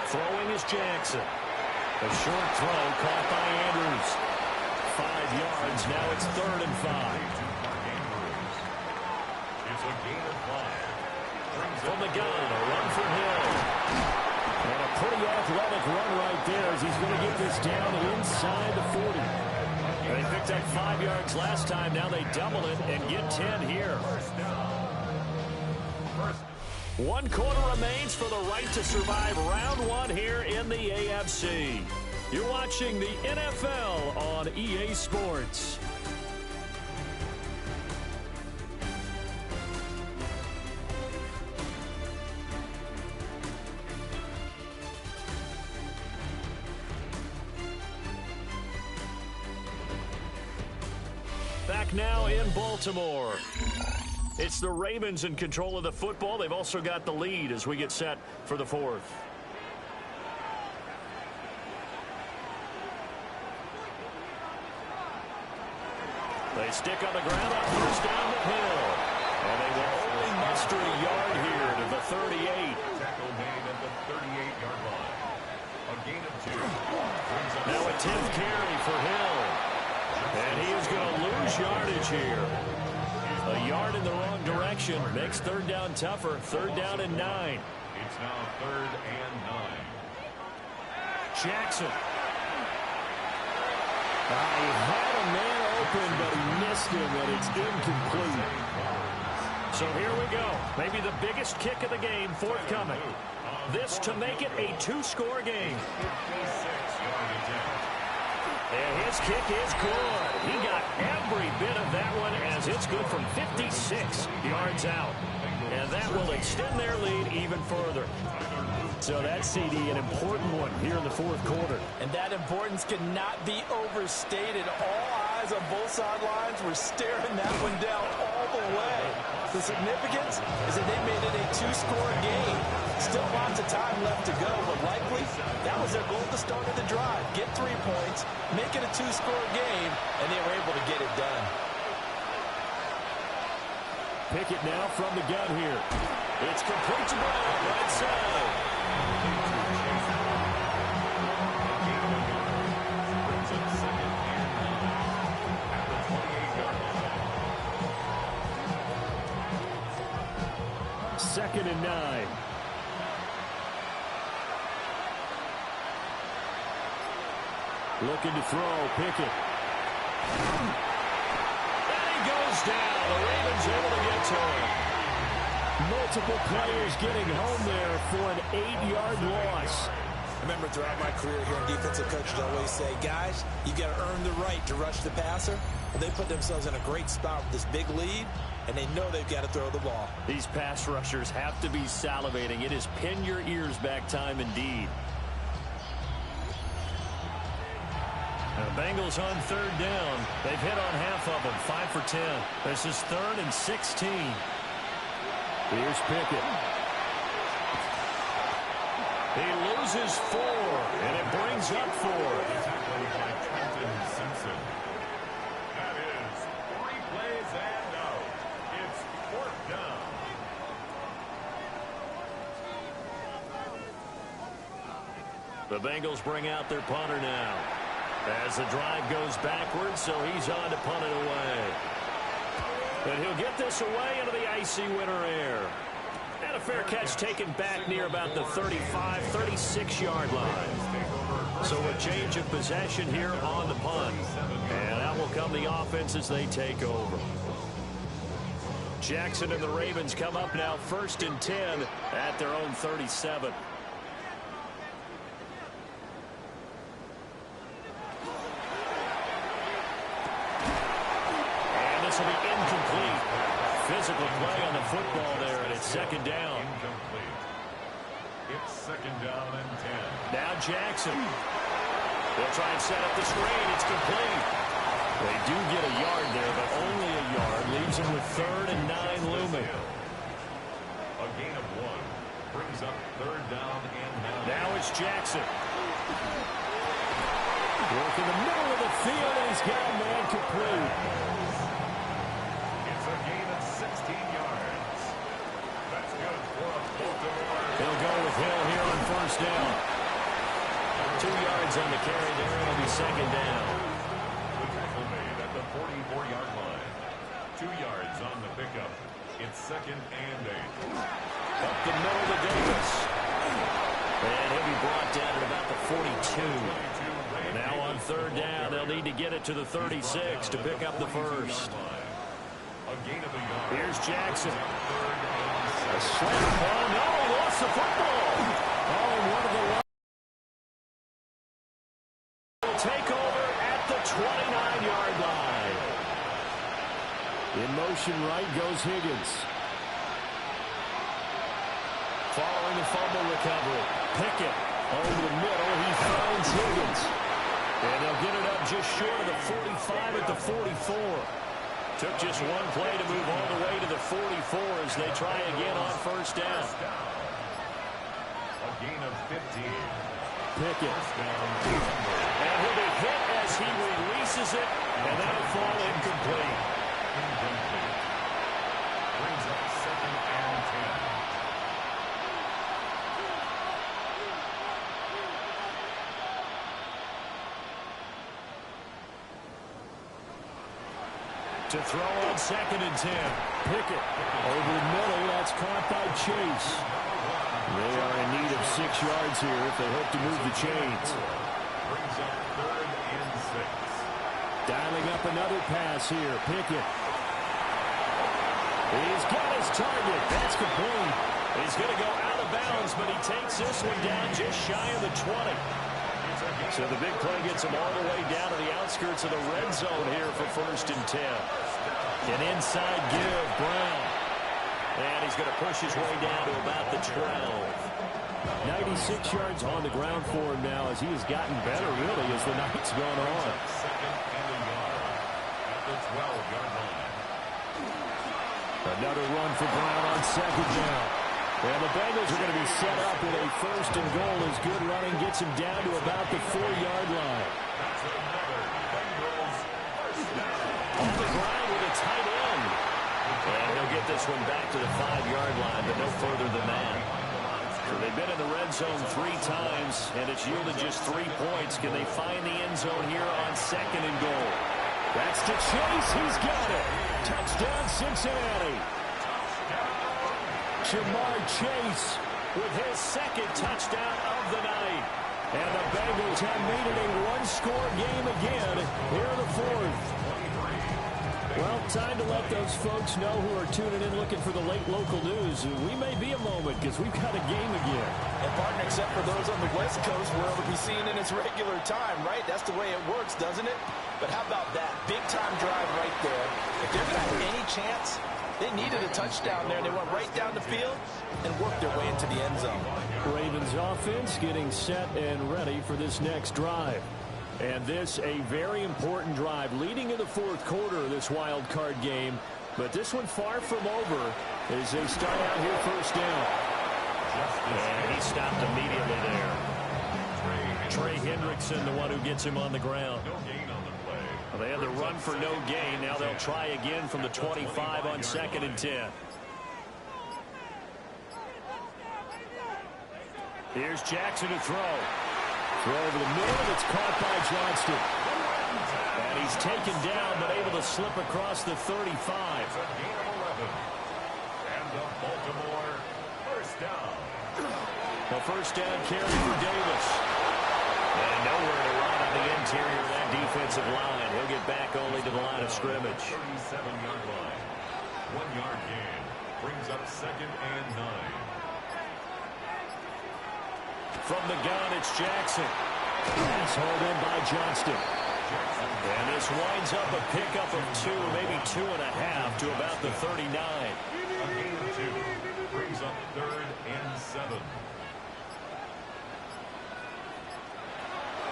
Throwing is Jackson. A short throw caught by Andrews. 5 yards, now it's 3rd and 5. It's a gain of 5. From the gun, a run for Hill. And a pretty athletic run right there as he's going to get this down inside the 40. They picked up 5 yards last time. Now they double it and get 10 here. 1 quarter remains for the right to survive round 1 here in the AFC. You're watching the NFL on EA Sports. Back now in Baltimore. It's the Ravens in control of the football. They've also got the lead as we get set for the 4th. They stick on the ground on 1st down to Hill. And they will only muster a yard here to the 38. Tackle made at the 38-yard line. A gain of 2. Now a 10th carry for Hill. And he is going to lose yardage here. A yard in the wrong direction makes 3rd down tougher. 3rd down and 9. It's now 3rd and 9. Jackson. He had a man open, but he missed him, and it's incomplete. So here we go. Maybe the biggest kick of the game forthcoming. This to make it a 2-score game. 56-yard attempt. And his kick is good. He got every bit of that one as it's good from 56 yards out. And that will extend their lead even further. So that CD, an important one here in the fourth quarter. And that importance cannot be overstated. All eyes on both sidelines were staring that one down all the way. The significance is that they made it a two-score game. Still lots of time left to go, but likely that was their goal at the start of the drive. Get 3 points, make it a two-score game, and they were able to get it done. Pickett now from the gun here. It's complete to Brown, right side. Second and 9. Looking to throw, Pickett. And he goes down. The Ravens able to get to him. Multiple players getting home there for an 8-yard loss. I remember throughout my career here in defensive coaches always say, guys, you got to earn the right to rush the passer. Well, they put themselves in a great spot with this big lead, and they know they've got to throw the ball. These pass rushers have to be salivating. It is pin your ears back time indeed. The Bengals on third down. They've hit on half of them, 5 for 10. This is 3rd and 16. Here's Pickett. He loses 4, and it brings up 4. Tackled by Trenton Simpson. That is 3 plays and out. It's 4th down. The Bengals bring out their punter now. As the drive goes backwards, so he's on to punt it away. And he'll get this away into the icy winter air. And a fair catch taken back near about the 35, 36-yard line. So a change of possession here on the punt. And out will come the offense as they take over. Jackson and the Ravens come up now 1st and 10 at their own 37. This will be incomplete. Physical play on the football there, and it's 2nd down. Incomplete. It's 2nd down and 10. Now Jackson. They'll try and set up the screen. It's complete. They do get a yard there, but only a yard. Leaves them with 3rd and 9 looming. A gain of 1. Brings up 3rd down and 9. Now it's Jackson. Work in the middle of the field, and he's got a man complete. It's a gain of 16 yards. That's good for a Baltimore. They'll go with Hill here on 1st down. 2 yards on the carry there. It'll be 2nd down. The tackle made at the 44-yard line. 2 yards on the pickup. It's 2nd and 8. Up the middle to Davis. And he'll be brought down at about the 42. Now on 3rd down, they'll need to get it to the 36 to pick up the first. Here's Jackson. A slant ball. No, he lost the football. Oh, one of the will take over at the 29-yard line. In motion right goes Higgins. Following the fumble recovery. Pickett over the middle. He finds Higgins. And they'll get it up just short of the 45 at the 44. Took just one play to move all the way to the 44 as they try again on 1st down. A gain of 15. Pickett. And he'll be hit as he releases it, and that'll fall incomplete. Incomplete. Brings up 2nd and 10. To throw on 2nd and 10. Pickett over the middle. That's caught by Chase. They are in need of 6 yards here if they hope to move the chains. Brings up 3rd and 6. Dialing up another pass here. Pickett. He's got his target. That's complete. He's going to go out of bounds, but he takes this one down just shy of the 20. So the big play gets him all the way down to the outskirts of the red zone here for 1st and 10. An inside give, Brown. And he's going to push his way down to about the 12. 96 yards on the ground for him now as he has gotten better, really, as the night's gone on. Second and a yard at the 12-yard line. Another run for Brown on second down. And the Bengals are going to be set up with a first and goal as good running gets him down to about the 4-yard line. That's another Bengals first down. On the ground with a tight end. And he'll get this one back to the 5-yard line, but no further than that. So they've been in the red zone 3 times, and it's yielded just 3 points. Can they find the end zone here on second and goal? That's to Chase. He's got it. Touchdown, Cincinnati. Jamar Chase with his second touchdown of the night. And the Bengals have made it a one-score game again here in the fourth. Well, time to let those folks know who are tuning in looking for the late local news. We may be a moment because we've got a game again. And, Martin, except for those on the West Coast, where it'll be seen in its regular time, right? That's the way it works, doesn't it? But how about that? Big-time drive right there. If they've got any chance, they needed a touchdown there, and they went right down the field and worked their way into the end zone. Ravens offense getting set and ready for this next drive. And this a very important drive leading in the fourth quarter of this wild card game. But this one far from over as they start out here first down. And he stopped immediately there. Trey Hendrickson, the one who gets him on the ground. No gain on the play. Well, they had the run for no gain. Now they'll try again from the 25 on second and 10. Here's Jackson to throw. Throw over the middle, and it's caught by Johnston. And he's taken down, but able to slip across the 35. It's a gain of 11. And the Baltimore first down. The first down carry for Davis. And nowhere to run on the interior of that defensive line. He'll get back only to the line of scrimmage. 37-yard line. 1-yard gain. Brings up second and 9. From the gun, it's Jackson. Pass hauled in by Johnston. And this winds up a pickup of 2, maybe 2.5 to about the 39. A gain of 2. Brings up third and 7.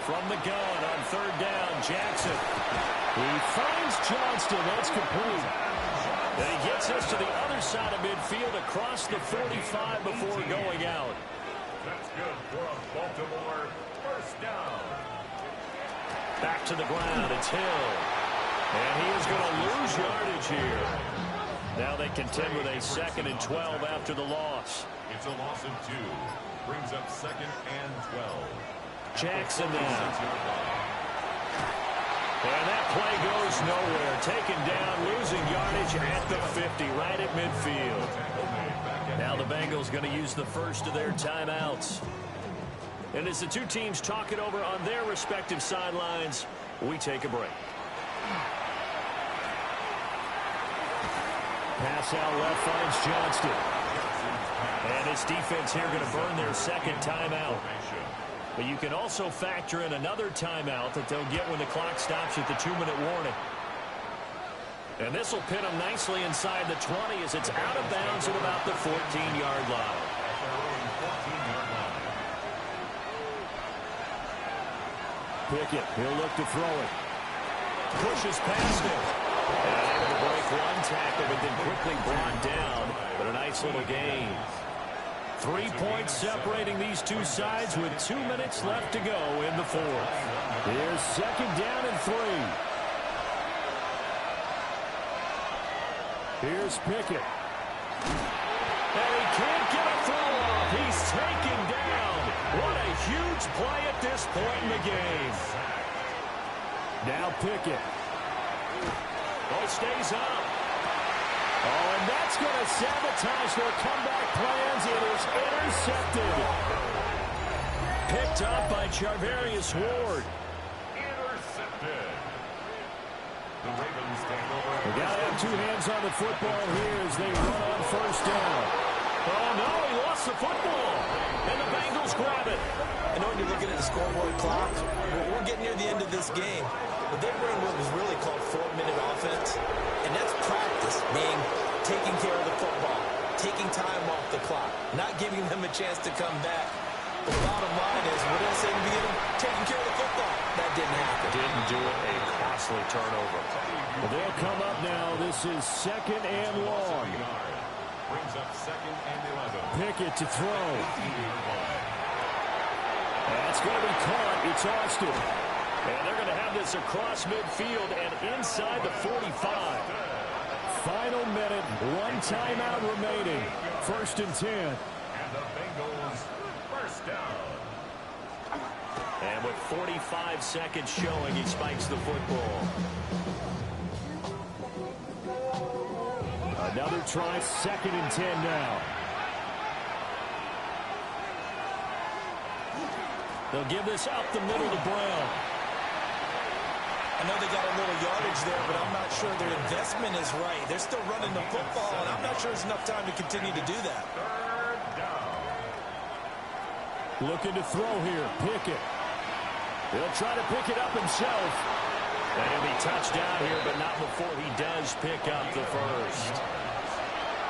From the gun on third down, Jackson. He finds Johnston. That's complete. And he gets us to the other side of midfield across the 45 before going out. That's good for a Baltimore first down. Back to the ground, it's Hill. And he is going to lose yardage here. Now they contend with a second and 12 after the loss. It's a loss of 2. Brings up second and 12. Jackson now. And that play goes nowhere. Taken down, losing yardage at the 50, right at midfield. Now the Bengals going to use the first of their timeouts. And as the two teams talk it over on their respective sidelines, we take a break. Pass out left finds Johnston. And this defense here going to burn their second timeout. But you can also factor in another timeout that they'll get when the clock stops at the 2-minute warning. And this will pin them nicely inside the 20 as it's out of bounds at about the 14-yard line. Pickett, he'll look to throw it. Pushes past him. And able to break one tackle, but then quickly brought down. But a nice little gain. 3 points separating these two sides with 2 minutes left to go in the fourth. Here's second down and 3. Here's Pickett. And he can't get a throw off. He's taken down. What a huge play at this point in the game. Now Pickett. Oh, stays up. Oh, and that's going to sabotage their comeback plans. It is intercepted. Picked up by Charvarius Ward. Intercepted. The Ravens take over. We got to have 2 hands on the football here as they run on first down. Oh, no, he lost the football. And the Bengals grab it. I know when you're looking at the scoreboard clock, we're getting near the end of this game. But they ran what was really called 4-minute offense. And that's practice, meaning taking care of the football, taking time off the clock, not giving them a chance to come back. But the bottom line is, we're going to say in the beginning, taking care of the football. That didn't happen. Didn't do it. A costly turnover. Well, they'll come up now. This is 2nd and long. Brings up 2nd and 11. Pickett to throw. That's going to be caught. It's Austin. And they're going to have this across midfield and inside the 45. Final minute. 1 timeout remaining. 1st and 10. And the Bengals first down. And with 45 seconds showing, he spikes the football. Another try, 2nd and 10 now. They'll give this up the middle to Brown. I know they got a little yardage there, but I'm not sure their investment is right. They're still running the football, and I'm not sure there's enough time to continue to do that. Looking to throw here. Pickett. He'll try to pick it up himself. And he'll be touched down here, but not before he does pick up the first.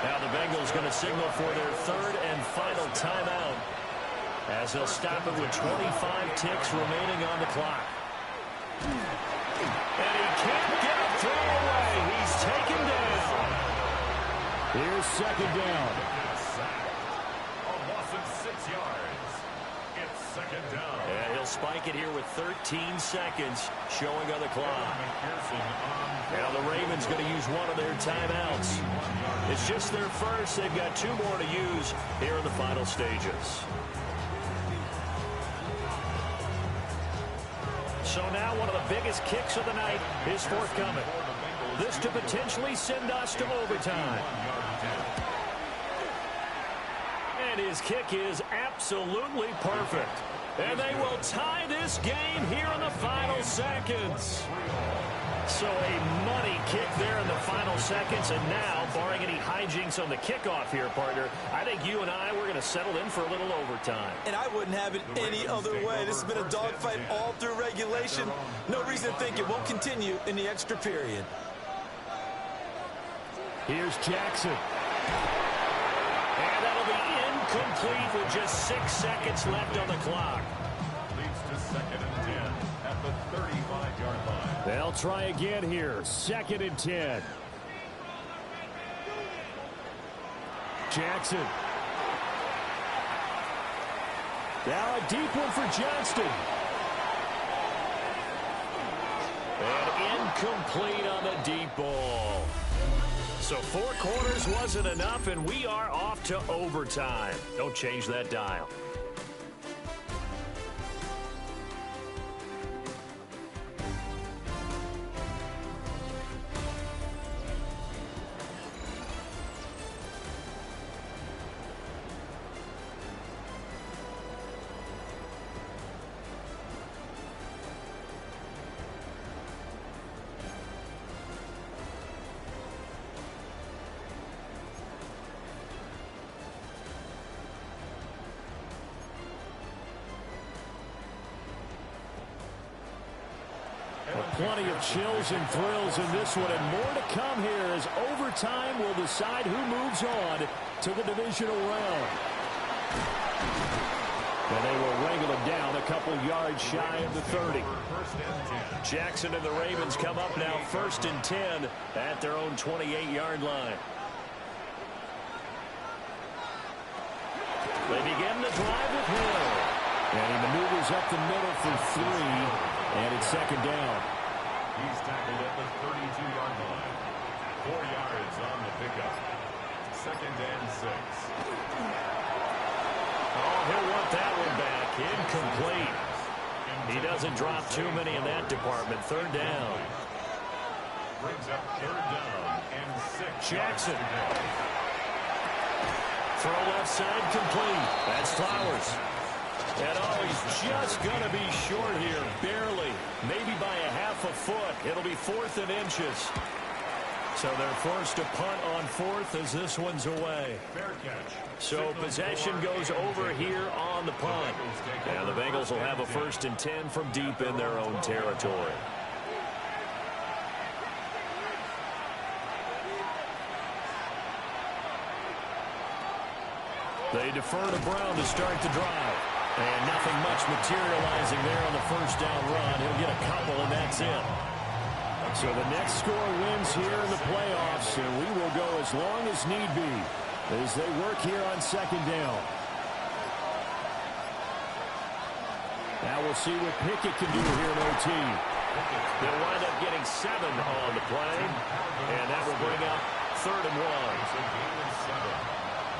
Now the Bengals going to signal for their 3rd and final timeout, as they'll stop it with 25 ticks remaining on the clock. And he can't get a throw away. He's taken down. Here's 2nd down. A loss of 6 yards. It's 2nd down. And he'll spike it here with 13 seconds showing on the clock. Now the Ravens going to use one of their timeouts. It's just their first. They've got 2 more to use here in the final stages. So now one of the biggest kicks of the night is forthcoming. This to potentially send us to overtime. And his kick is absolutely perfect. And they will tie this game here in the final seconds. So a money kick there in the final seconds. And now, barring any hijinks on the kickoff here, partner, I think you and I, we're going to settle in for a little overtime. And I wouldn't have it any other way. This has been a dogfight all through regulation. No reason to think it won't continue in the extra period. Here's Jackson. And that'll be incomplete with just 6 seconds left on the clock. Leads to 2nd and 10 at the 35-yard line. They'll try again here. 2nd and 10. Jackson. Now a deep one for Johnston. And incomplete on the deep ball. So 4 quarters wasn't enough, and we are off to overtime. Don't change that dial. Plenty of chills and thrills in this one, and more to come here as overtime will decide who moves on to the divisional round. And they will wrangle him down a couple yards shy of the 30. Jackson and the Ravens come up now 1st and 10 at their own 28-yard line. They begin the drive with Hill. And he maneuvers up the middle for 3, and it's 2nd down. He's tackled at the 32-yard line. 4 yards on the pickup. 2nd and 6. Oh, he'll want that one back. Incomplete. He doesn't drop too many in that department. 3rd down. Brings up 3rd down and 6. Jackson. Throw left side complete. That's Flowers. And oh, he's just going to be short here, barely, maybe by a half a foot. It'll be 4th and inches. So they're forced to punt on 4th as this one's away. Fair catch. So possession goes over here on the punt. And the Bengals will have a 1st and 10 from deep in their own territory. They defer to Brown to start the drive. And nothing much materializing there on the first down run. He'll get a couple, and that's it. So the next score wins here in the playoffs, and we will go as long as need be as they work here on second down. Now we'll see what Pickett can do here in OT. They'll wind up getting 7 on the play, and that will bring up 3rd and 1. It's a gain of 7.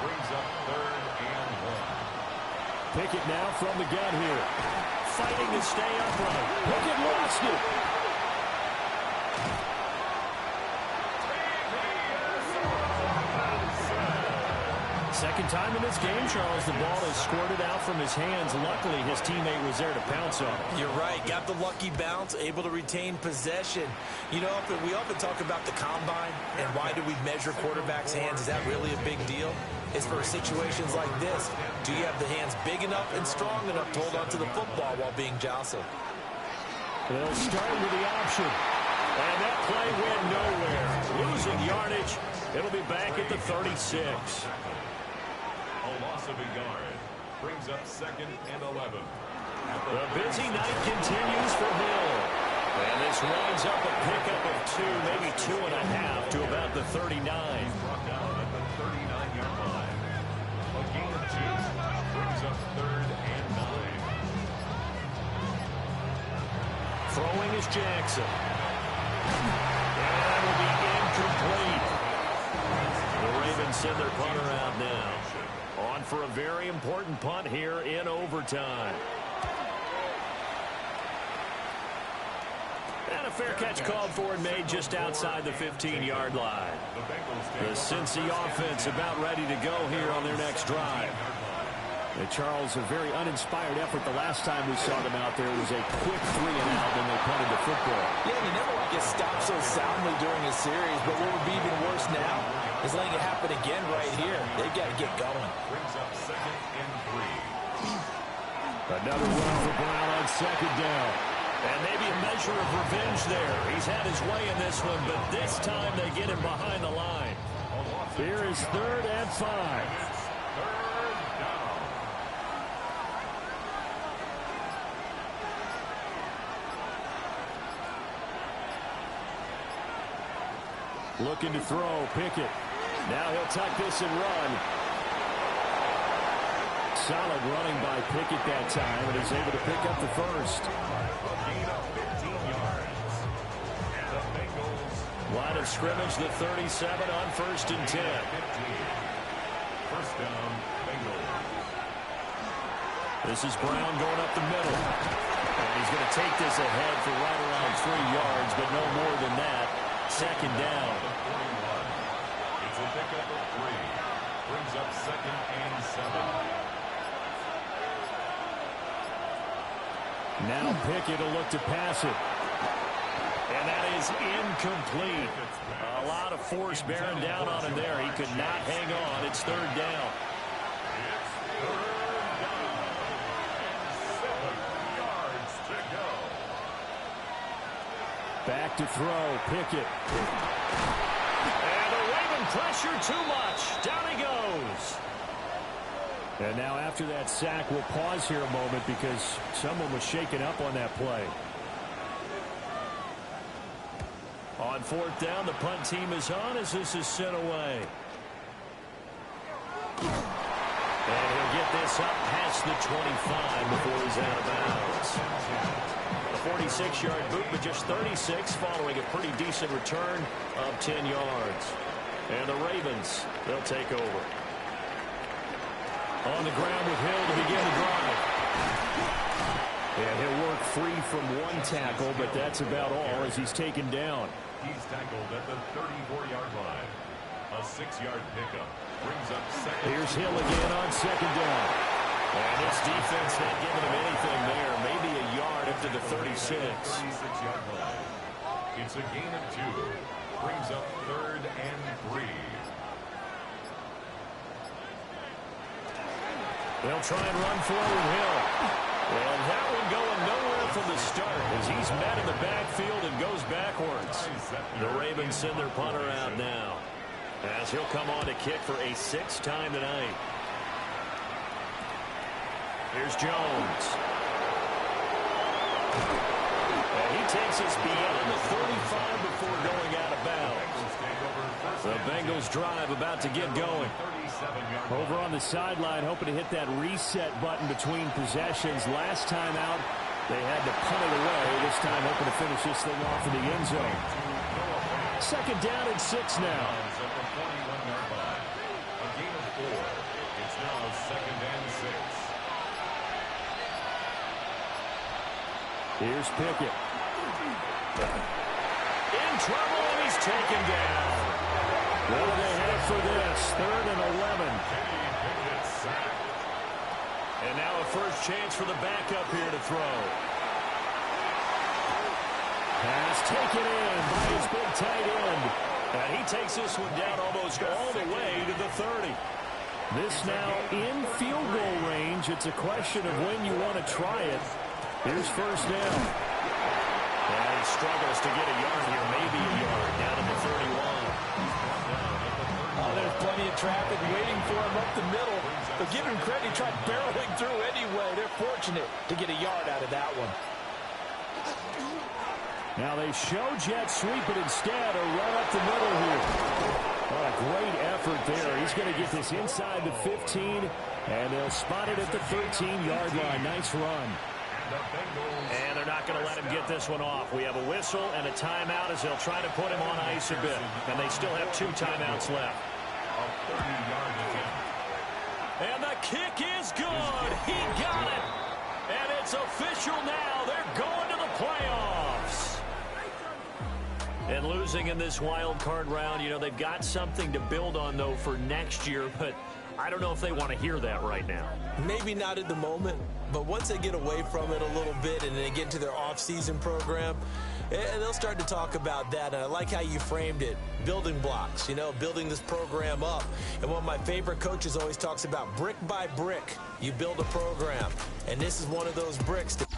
Brings up 3rd and 1. Pickett now from the gun here. Fighting to stay upright. Pickett lost it. Second time in this game, Charles, the ball is squirted out from his hands. Luckily, his teammate was there to pounce on it. You're right. Got the lucky bounce, able to retain possession. You know, we often talk about the combine and why do we measure quarterbacks' hands. Is that really a big deal? It's for situations like this. Do you have the hands big enough and strong enough to hold onto the football while being jostled? They'll start with the option. And that play went nowhere. Losing yardage. It'll be back at the 36. A loss of a yard. Brings up 2nd and 11. The busy night continues for Hill. And this winds up a pickup of 2, maybe 2.5 to about the 39. Brought down at the 39-yard line. A gain of 2. Brings up 3rd and 9. Throwing is Jackson. And that will be incomplete. The Ravens send their punter out now. On for a very important punt here in overtime. And a fair catch called for and made just outside the 15-yard line. The Cincy offense about ready to go here on their next drive. And Charles, a very uninspired effort the last time we saw them out there. It was a quick 3-and-out when they punted the football. Yeah, you never want to get stopped so soundly during a series, but what would be even worse now is letting it happen again right here. They've got to get going. Brings up 2nd and 3. Another run for Brown on second down. And maybe a measure of revenge there. He's had his way in this one, but this time they get him behind the line. Here is 3rd and 5. Looking to throw, Pickett. Now he'll tuck this and run. Solid running by Pickett that time, and he's able to pick up the first. A gain of 15 yards. And the Bengals. Line of scrimmage, the 37 on 1st and 10. 15. First down, Bengals. This is Brown going up the middle. And he's going to take this ahead for right around 3 yards, but no more than that. Second down. It's a pickup of 3. Brings up 2nd and 7. Now Pickett will look to pass it. And that is incomplete. A lot of force bearing down on him there. He could not hang on. It's 3rd down. It's 3rd down. And 7 yards to go. Back to throw, Pickett. And the Raven pressure too much. Down he goes. And now after that sack, we'll pause here a moment because someone was shaken up on that play. On 4th down, the punt team is on as this is sent away. And he'll get this up past the 25 before he's out of bounds. A 46-yard boot, but just 36 following a pretty decent return of 10 yards. And the Ravens, they'll take over. On the ground with Hill to begin the drive. And he'll work free from one tackle, but that's about all as he's taken down. He's tackled at the 34-yard line. A 6-yard pickup. Brings up 2nd. Here's Hill again on second down. And this defense not giving him anything there. Maybe a yard up to the 36. 36-yard line. It's a gain of 2. Brings up 3rd and 3. They'll try and run forward Hill. And that one going nowhere from the start as he's met in the backfield and goes backwards. The Ravens send their punter out now as he'll come on to kick for a 6th time tonight. Here's Jones. And he takes us beyond the 35 before going out of bounds. The Bengals drive about to get going. Over on the sideline, hoping to hit that reset button between possessions. Last time out, they had to punt it away. This time, hoping to finish this thing off in the end zone. Second down and 6 now. A gain of 4. It's now second and 6. Here's Pickett. In trouble, and he's taken down. What do they have for this? 3rd and 11. And now a first chance for the backup here to throw. Pass taken in by his big tight end. And he takes this one down almost all the way to the 30. This now in field goal range. It's a question of when you want to try it. Here's first down. And he struggles to get a yard here, maybe a yard, down at the 31. Oh, there's plenty of traffic waiting for him up the middle. But give him credit, he tried barreling through anyway. They're fortunate to get a yard out of that one. Now they show jet sweep, but instead a run up the middle here. What a great effort there. He's going to get this inside the 15, and they'll spot it at the 13-yard line. Nice run. And they're not going to let him get this one off. We have a whistle and a timeout as they'll try to put him on ice a bit. And they still have 2 timeouts left. And the kick is good. He got it. And it's official now. They're going to the playoffs. And losing in this wild card round, you know, they've got something to build on, though, for next year. But I don't know if they want to hear that right now. Maybe not at the moment, but once they get away from it a little bit and they get into their off-season program, and they'll start to talk about that. And I like how you framed it, building blocks, you know, building this program up. And one of my favorite coaches always talks about brick by brick, you build a program. And this is one of those bricks that